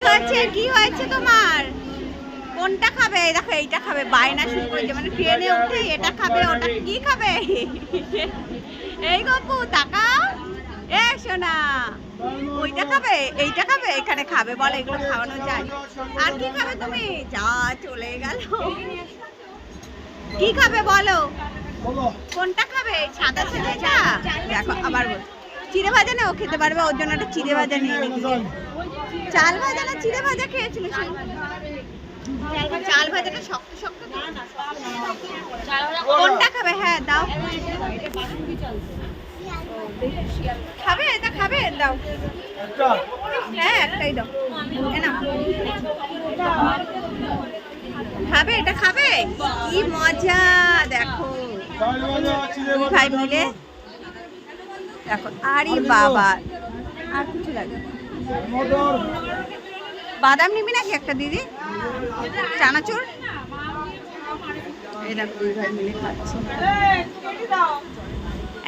হয়েছে কি হয়েছে তোমার? কোনটা খাবে? দেখো এইটা খাবে, বায়না শুরু করেছে, মানে ট্রেনে উঠে এটা খাবে ওটা কি খাবে। এই গপু তাকাও, এ সোনা, ওইটা খাবে এইটা খাবে, এখানে খাবে, বল এগুলো খাওয়ানো যায়? আর কি খাবে তুমি? যা চলে গেল। কি খাবে বলো? কোনটা খাবে? সাদা ছেলেটা? দেখো আবার বল, চিড়ে ভাজা না ও খেতে পারবে, ওর জন্য একটা চিড়ে ভাজা নিয়ে নিবি। চাল ভাজা না চিড়ে ভাজা খেয়েছিল? চাল ভাজাটা শক্ত শক্ত। কোনটা খাবে? হ্যাঁ দাও। খাবে এটা খাবে, দাও। হ্যাঁ একটাই দাও। খাবে এটা খাবে? কি মজা দেখো, দুই ভাই মিলে দেখো। আরে বাবা, আর কিছু লাগে? বাদাম নিবি নাকি একটা দিদি? চানাচুর? এই দেখো দুই ভাই মিলে খাচ্ছে।